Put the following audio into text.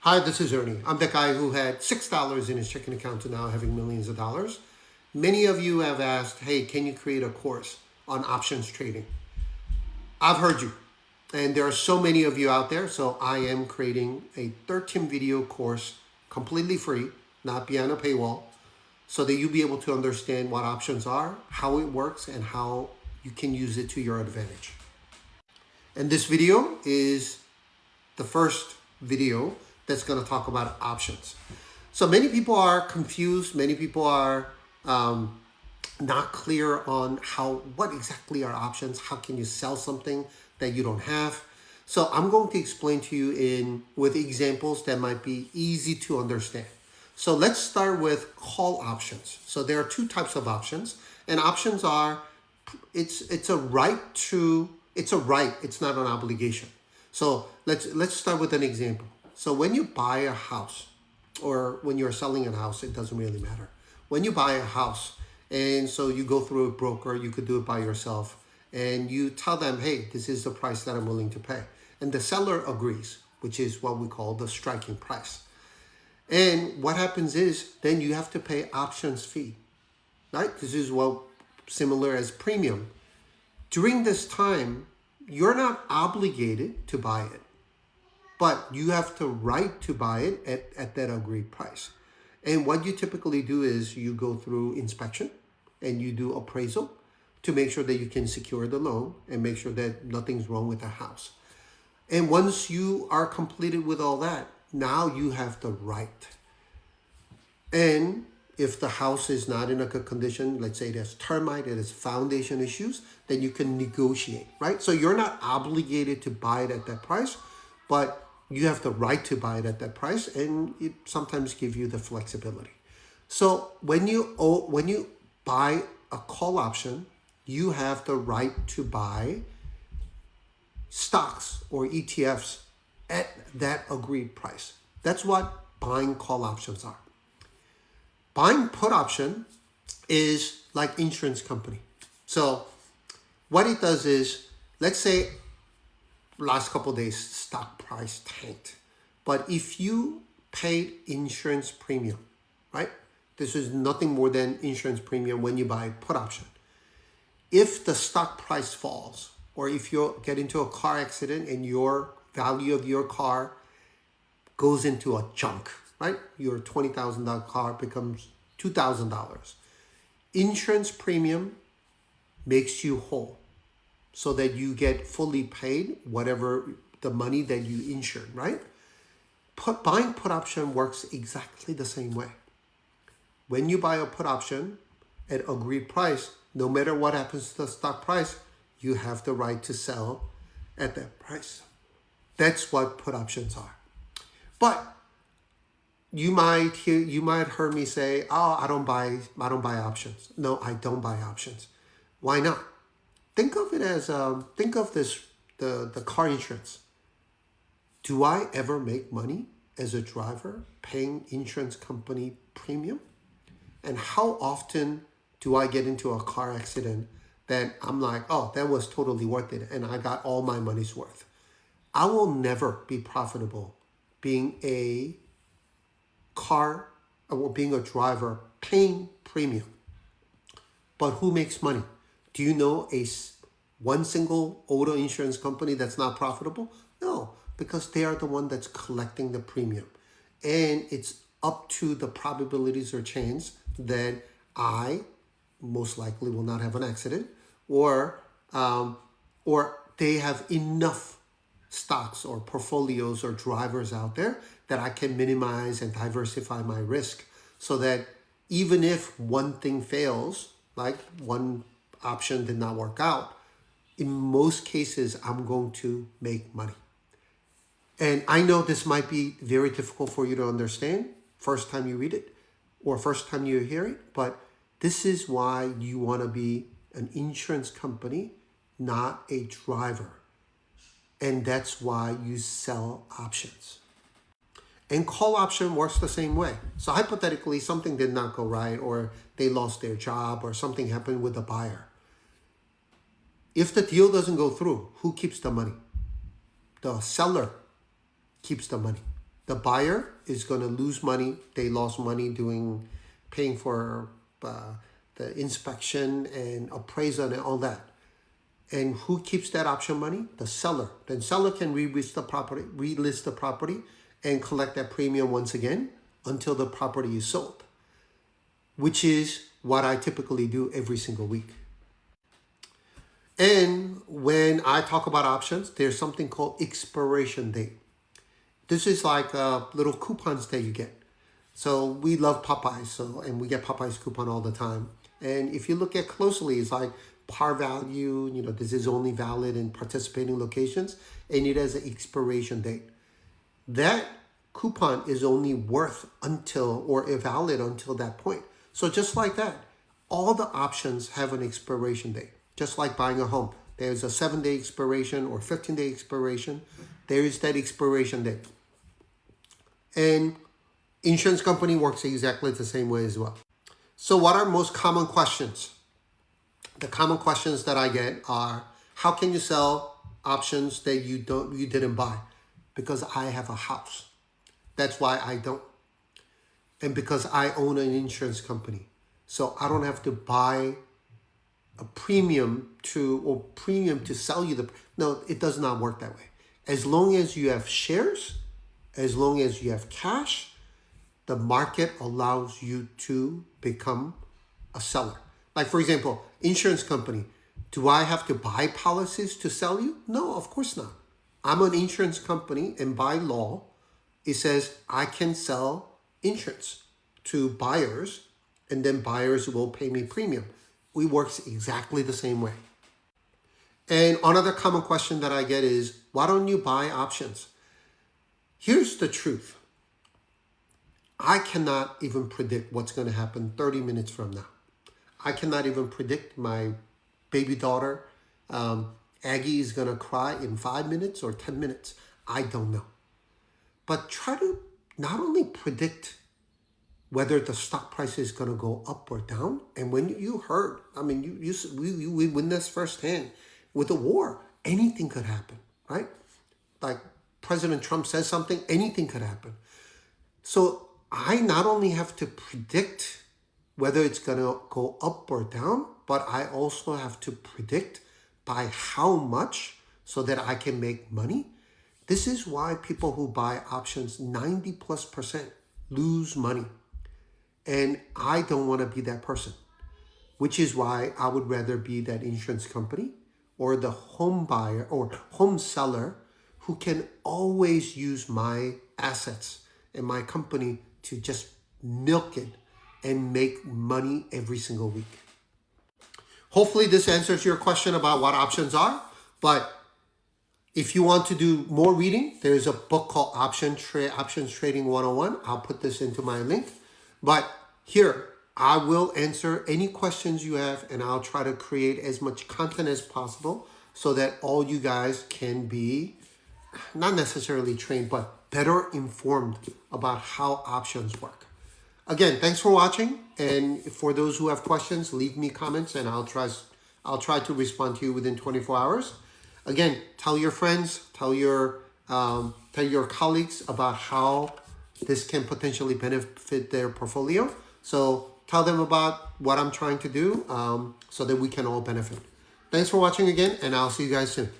Hi, this is Ernie. I'm the guy who had $6 in his checking account to now having millions of dollars. Many of you have asked, hey, can you create a course on options trading? I've heard you. And there are so many of you out there, so I am creating a 13 video course completely free, not behind a paywall, so that you'll be able to understand what options are, how it works, and how you can use it to your advantage. And this video is the first video that's going to talk about options. So many people are confused. Many people are not clear on what exactly are options. How can you sell something that you don't have? So I'm going to explain to you with examples that might be easy to understand. So let's start with call options. So there are two types of options, and options are it's a right. It's not an obligation. So let's start with an example. So when you buy a house, or when you're selling a house, it doesn't really matter. When you buy a house, and so you go through a broker, you could do it by yourself, and you tell them, hey, this is the price that I'm willing to pay. And the seller agrees, which is what we call the striking price. And what happens is, then you have to pay options fee, right? This is similar as premium. During this time, you're not obligated to buy it, but you have the right to buy it at that agreed price. And what you typically do is you go through inspection and you do appraisal to make sure that you can secure the loan and make sure that nothing's wrong with the house. And once you are completed with all that, now you have the right. And if the house is not in a good condition, let's say there's termite, it has foundation issues, then you can negotiate, right? So you're not obligated to buy it at that price, but you have the right to buy it at that price, and it sometimes gives you the flexibility. So when you buy a call option, you have the right to buy stocks or ETFs at that agreed price. That's what buying call options are. Buying put option is like insurance company. So what it does is, let's say last couple of days stock price tanked, but if you paid insurance premium, right? This is nothing more than insurance premium when you buy put option. If the stock price falls, or if you get into a car accident and your value of your car goes into a junk, right? Your $20,000 car becomes $2,000. Insurance premium makes you whole so that you get fully paid whatever the money that you insured, right? Buying put option works exactly the same way. When you buy a put option at agreed price, no matter what happens to the stock price, you have the right to sell at that price. That's what put options are. But you might hear me say, "Oh, I don't buy options." No, I don't buy options. Why not? Think of it as the car insurance. Do I ever make money as a driver paying insurance company premium? And how often do I get into a car accident that I'm like, oh, that was totally worth it, and I got all my money's worth? I will never be profitable being a driver paying premium. But who makes money? Do you know one single auto insurance company that's not profitable? No, because they are the one that's collecting the premium. And it's up to the probabilities or chance that I most likely will not have an accident, or they have enough stocks or portfolios or drivers out there that I can minimize and diversify my risk, so that even if one thing fails, like one option did not work out, in most cases, I'm going to make money. And I know this might be very difficult for you to understand first time you read it or first time you hear it, but this is why you want to be an insurance company, not a driver. And that's why you sell options. And call option works the same way. So hypothetically, something did not go right, or they lost their job, or something happened with the buyer. If the deal doesn't go through, who keeps the money? The seller keeps the money. The buyer is going to lose money. They lost money paying for the inspection and appraisal and all that. And who keeps that option money? The seller. Then seller can relist the property and collect that premium once again until the property is sold, which is what I typically do every single week. And when I talk about options, there's something called expiration date. This is like little coupons that you get. So we love Popeyes, and we get Popeyes coupon all the time. And if you look at closely, it's like par value, this is only valid in participating locations, and it has an expiration date. That coupon is only worth valid until that point. So just like that, all the options have an expiration date. Just like buying a home, there's a 7-day expiration or 15-day expiration. There is that expiration date. And insurance company works exactly the same way as well. So what are most common questions? The common questions that I get are, how can you sell options that you didn't buy? Because I have a house. That's why I don't. And because I own an insurance company. So I don't have to buy a premium to sell you no, it does not work that way. As long as you have shares, as long as you have cash, the market allows you to become a seller. Like, for example, insurance company. Do I have to buy policies to sell you? No, of course not. I'm an insurance company, and by law, it says I can sell insurance to buyers, and then buyers will pay me premium. It works exactly the same way. And another common question that I get is, why don't you buy options? Here's the truth. I cannot even predict what's going to happen 30 minutes from now. I cannot even predict my baby daughter, Aggie, is going to cry in 5 minutes or 10 minutes. I don't know. But try to not only predict whether the stock price is going to go up or down. And when you heard, we witnessed firsthand with the war, anything could happen, right? Like President Trump says something, anything could happen. So I not only have to predict whether it's going to go up or down, but I also have to predict by how much so that I can make money. This is why people who buy options 90+% lose money. And I don't want to be that person, which is why I would rather be that insurance company or the home buyer or home seller who can always use my assets and my company to just milk it and make money every single week. Hopefully this answers your question about what options are. But if you want to do more reading, there's a book called Options Trading 101. I'll put this into my link. But here, I will answer any questions you have, and I'll try to create as much content as possible so that all you guys can be not necessarily trained, but better informed about how options work. Again, thanks for watching. And for those who have questions, leave me comments, and I'll try to respond to you within 24 hours. Again, tell your friends, tell your colleagues about how this can potentially benefit their portfolio. So tell them about what I'm trying to do so that we can all benefit. Thanks for watching again, and I'll see you guys soon.